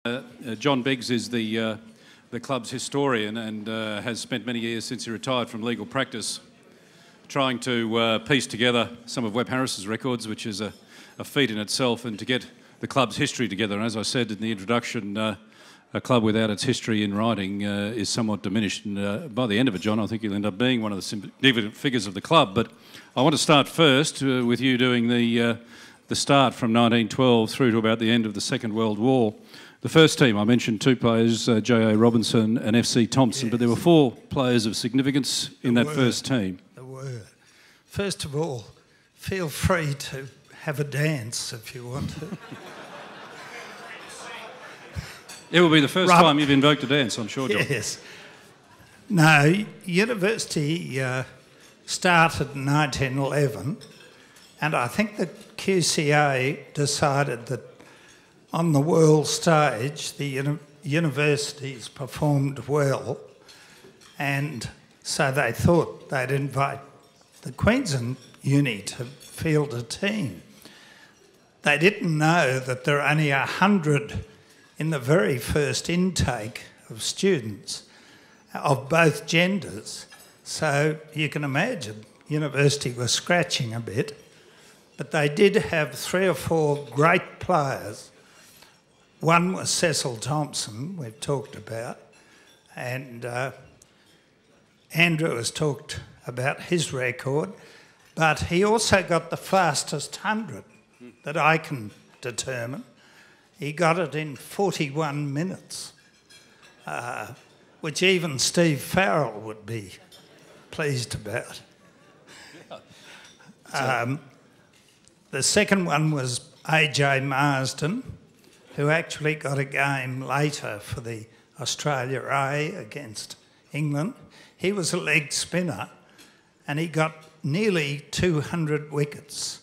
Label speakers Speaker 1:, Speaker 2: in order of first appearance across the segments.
Speaker 1: John Biggs is the club's historian and has spent many years since he retired from legal practice trying to piece together some of Webb Harris's records, which is a feat in itself, and to get the club's history together. And as I said in the introduction, a club without its history in writing is somewhat diminished. And by the end of it, John, I think you'll end up being one of the significant figures of the club. But I want to start first with you doing the start from 1912 through to about the end of the Second World War. The first team, I mentioned two players, J.A. Robinson and F.C. Thompson, yes. But there were four players of significance in that first team.
Speaker 2: There were. First of all, feel free to have a dance if you want to.
Speaker 1: It will be the first time you've invoked a dance, I'm sure, John.
Speaker 2: Yes. No, university started in 1911, and I think the QCA decided that on the world stage, the universities performed well, and so they thought they'd invite the Queensland Uni to field a team. They didn't know that there are only 100 in the very first intake of students of both genders. So you can imagine, university was scratching a bit, but they did have 3 or 4 great players. One was Cecil Thompson, we've talked about, and Andrew has talked about his record, but he also got the fastest 100 that I can determine. He got it in 41 minutes, which even Steve Farrell would be pleased about. The second one was A.J. Marsden, who actually got a game later for the Australia A against England. He was a leg spinner and he got nearly 200 wickets,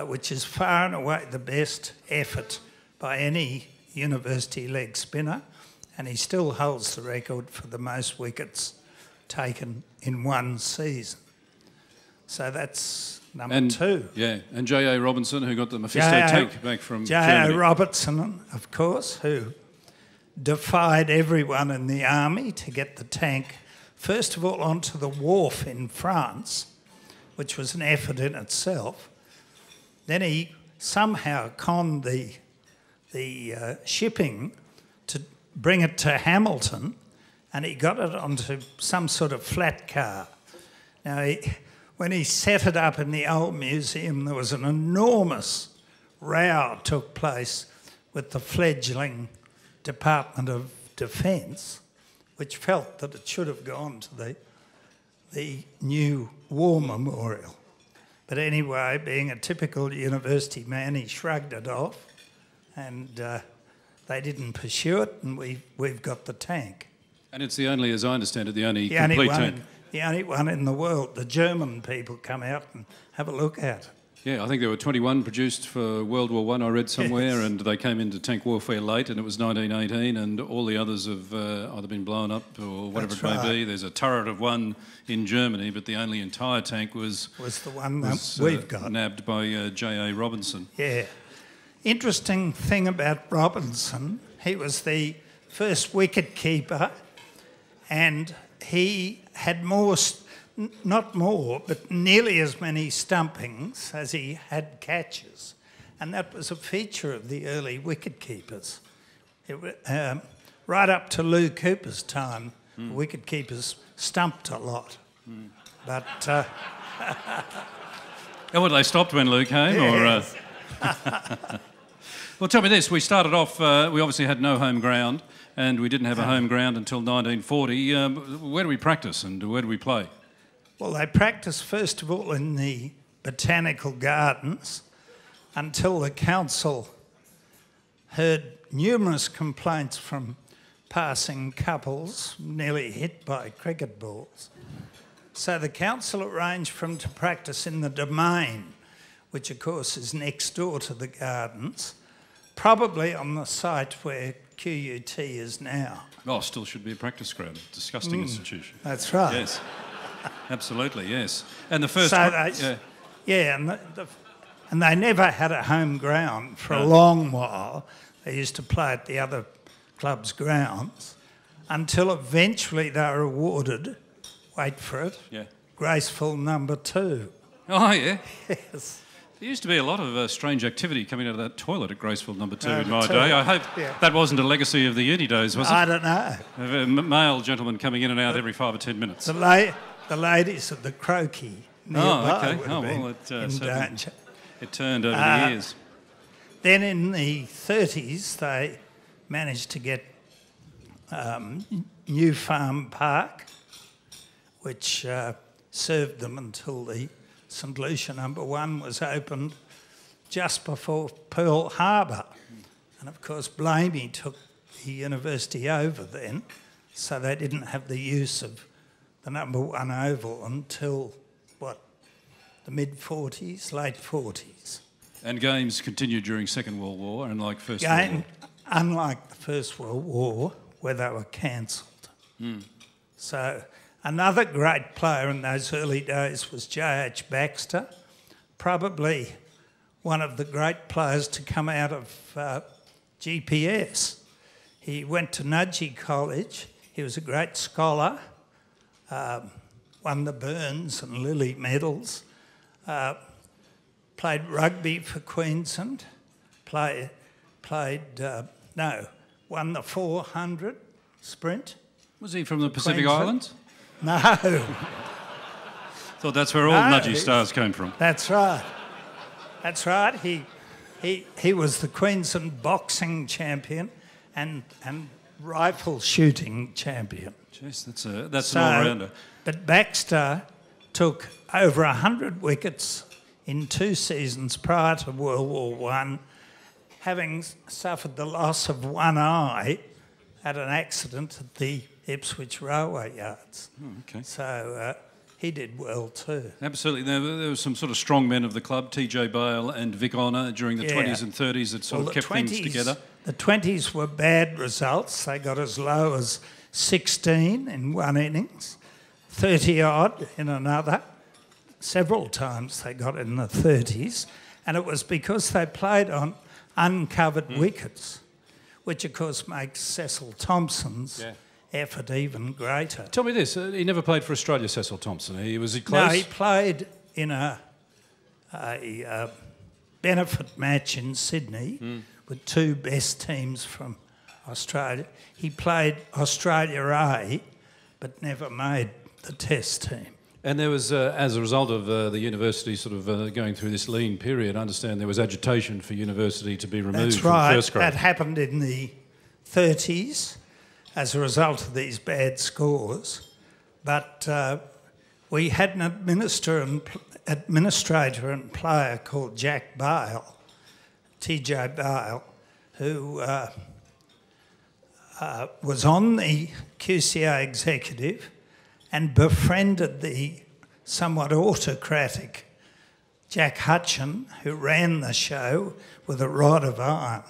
Speaker 2: which is far and away the best effort by any university leg spinner, and he still holds the record for the most wickets taken in one season. So that's number 2.
Speaker 1: Yeah, and J.A. Robinson, who got the Mephisto tank back from
Speaker 2: J.A. Robertson, of course, who defied everyone in the army to get the tank, first of all, onto the wharf in France, which was an effort in itself. Then he somehow conned the shipping to bring it to Hamilton, and he got it onto some sort of flat car. Now, when he set it up in the old museum, there was an enormous row took place with the fledgling Department of Defence, which felt that it should have gone to the new war memorial. But anyway, being a typical university man, he shrugged it off, and they didn't pursue it, and we've got the tank.
Speaker 1: And it's the only, as I understand it, the only complete tank.
Speaker 2: The only one in the world. The German people come out and have a look at it.
Speaker 1: Yeah, I think there were 21 produced for World War I read somewhere, yes. And they came into tank warfare late, and it was 1918, and all the others have either been blown up or whatever it may be. There's a turret of one in Germany, but the only entire tank was
Speaker 2: the one that we've got.
Speaker 1: Nabbed by J.A. Robinson.
Speaker 2: Yeah. Interesting thing about Robinson, he was the first wicket keeper, and he had not more, but nearly as many stumpings as he had catches. And that was a feature of the early wicket keepers. Right up to Lou Cooper's time, wicket keepers stumped a lot. But...
Speaker 1: well, they stopped when Lou came?
Speaker 2: Yes.
Speaker 1: Or, Well, tell me this. We started off, we obviously had no home ground, and we didn't have a home ground until 1940. Where do we practice and where do we play?
Speaker 2: Well, they practiced first of all in the botanical gardens until the council heard numerous complaints from passing couples nearly hit by cricket balls. So the council arranged for them to practice in the domain, which of course is next door to the gardens, probably on the site where QUT is now.
Speaker 1: Oh, still should be a practice ground. Disgusting institution.
Speaker 2: That's right.
Speaker 1: Yes, absolutely, yes. And the first...
Speaker 2: and they never had a home ground for a long while. They used to play at the other club's grounds until eventually they were awarded, wait for it, graceful number 2.
Speaker 1: Oh, yeah?
Speaker 2: Yes.
Speaker 1: There used to be a lot of strange activity coming out of that toilet at Graceful number 2 in my
Speaker 2: two.
Speaker 1: day. I hope that wasn't a legacy of the uni days, was it?
Speaker 2: I don't know.
Speaker 1: A male gentleman coming in and out every 5 or 10 minutes.
Speaker 2: The ladies of the croquet nearby would have been in danger.
Speaker 1: It turned over the years.
Speaker 2: Then in the 30s, they managed to get New Farm Park, which served them until the St Lucia number 1 was opened just before Pearl Harbor. And of course, Blamey took the university over then, so they didn't have the use of the number 1 oval until, the mid-40s, late 40s.
Speaker 1: And games continued during Second World War, unlike First World War.
Speaker 2: Unlike the First World War, where they were cancelled. So another great player in those early days was J.H. Baxter, probably one of the great players to come out of GPS. He went to Nudgee College. He was a great scholar, won the Burns and Lilly medals, played rugby for Queensland, won the 400 sprint.
Speaker 1: Was he from the Pacific Islands?
Speaker 2: No.
Speaker 1: Thought that's where all Nudgee stars came from.
Speaker 2: That's right. That's right. He was the Queensland boxing champion and rifle shooting champion.
Speaker 1: Jeez, that's an all-rounder.
Speaker 2: But Baxter took over 100 wickets in 2 seasons prior to World War I, having suffered the loss of one eye at an accident at the Ipswich Railway Yards.
Speaker 1: Okay.
Speaker 2: So he did well too.
Speaker 1: Absolutely. There were some sort of strong men of the club, TJ Bale and Vic Honour, during the 20s and 30s that sort of kept things together.
Speaker 2: The 20s were bad results. They got as low as 16 in one innings, 30-odd in another. Several times they got in the 30s, and it was because they played on uncovered wickets, which of course makes Cecil Thompson's effort even greater.
Speaker 1: Tell me this, he never played for Australia, Cecil Thompson. Was he close?
Speaker 2: No, he played in a benefit match in Sydney with 2 best teams from Australia. He played Australia A, but never made the Test team.
Speaker 1: And there was, as a result of the university sort of going through this lean period, I understand there was agitation for university to be removed from first grade.
Speaker 2: That happened in the 30s as a result of these bad scores. But we had an administrator and player called Jack Bale, TJ Bale, who was on the QCA executive and befriended the somewhat autocratic Jack Hutchin, who ran the show with a rod of iron.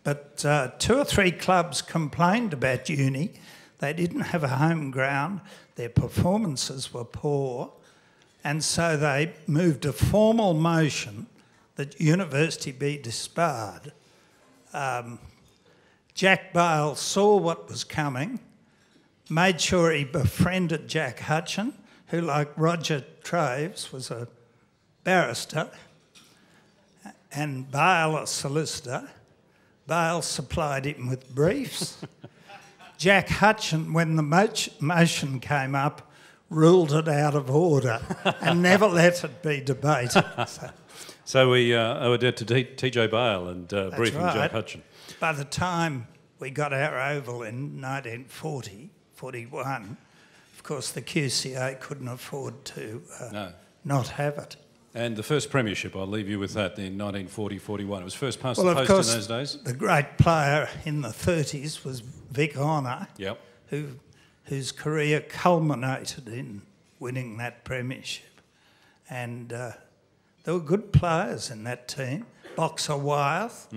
Speaker 2: But 2 or 3 clubs complained about uni. They didn't have a home ground, their performances were poor, and so they moved a formal motion that university be disbarred. Jack Bale saw what was coming, made sure he befriended Jack Hutchin, who, like Roger Traves, was a barrister, and Bale a solicitor. Bale supplied him with briefs. Jack Hutchin, when the motion came up, ruled it out of order and never let it be debated.
Speaker 1: So we owe a debt to TJ Bale and briefing Jack Hutchin.
Speaker 2: By the time we got our oval in 1940, 41, of course the QCA couldn't afford to not have it.
Speaker 1: And the first premiership, I'll leave you with that, in 1940-41. It was first past the post in those days.
Speaker 2: The great player in the 30s was Vic Honour, whose career culminated in winning that premiership. And there were good players in that team. Boxer Wyeth,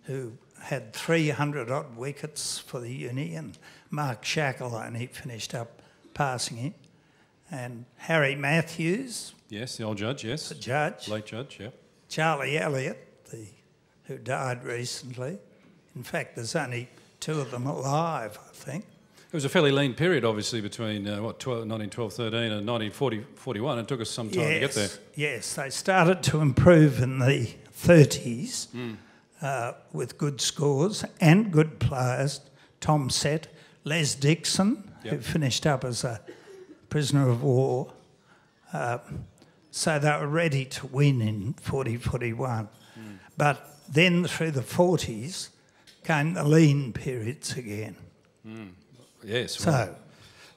Speaker 2: who had 300-odd wickets for the uni, and Mark Shackle only finished up passing him. And Harry Matthews.
Speaker 1: Yes, the old judge, yes.
Speaker 2: The judge.
Speaker 1: Late judge, yeah.
Speaker 2: Charlie Elliott, who died recently. In fact, there's only two of them alive, I think.
Speaker 1: It was a fairly lean period, obviously, between 1912-13 and 1940-41. It took us some time to get there.
Speaker 2: Yes, they started to improve in the 30s with good scores and good players. Tom Sett, Les Dixon, who finished up as a prisoner of war. So they were ready to win in 40-41. But then through the 40s came the lean periods again.
Speaker 1: Yes.
Speaker 2: So
Speaker 1: well,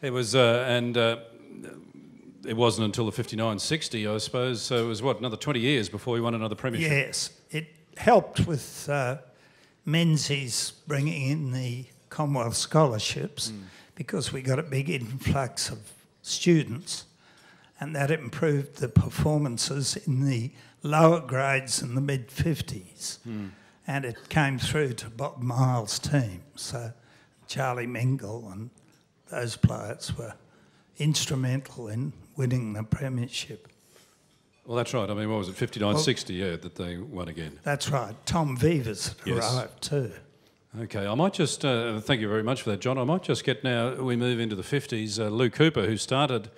Speaker 1: it was, and it wasn't until the 59-60, I suppose. So it was, what, another 20 years before we won another premiership?
Speaker 2: yes, it helped with Menzies bringing in the Commonwealth scholarships because we got a big influx of students, and that improved the performances in the lower grades in the mid-50s. And it came through to Bob Miles' team. So Charlie Mingle and those players were instrumental in winning the premiership.
Speaker 1: Well, that's right. I mean, what was it, 59-60, that they won again?
Speaker 2: That's right. Tom Vivers had arrived too.
Speaker 1: Okay, I might just, thank you very much for that, John. I might just get now, we move into the 50s, Lou Cooper, who started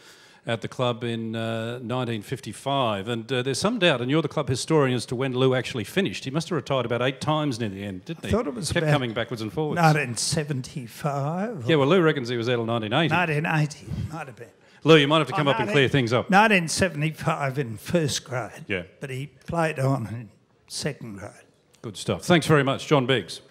Speaker 1: at the club in 1955. And there's some doubt, and you're the club historian, as to when Lou actually finished. He must have retired about 8 times near the end, didn't he?
Speaker 2: I thought it was
Speaker 1: kept coming backwards and forwards.
Speaker 2: 1975.
Speaker 1: Yeah, well, Lou reckons he was there till 1980.
Speaker 2: 1980, might have been.
Speaker 1: Lou, you might have to come up and clear things up.
Speaker 2: 1975 in first grade.
Speaker 1: Yeah.
Speaker 2: But he played on in second grade.
Speaker 1: Good stuff. Thanks very much, John Biggs.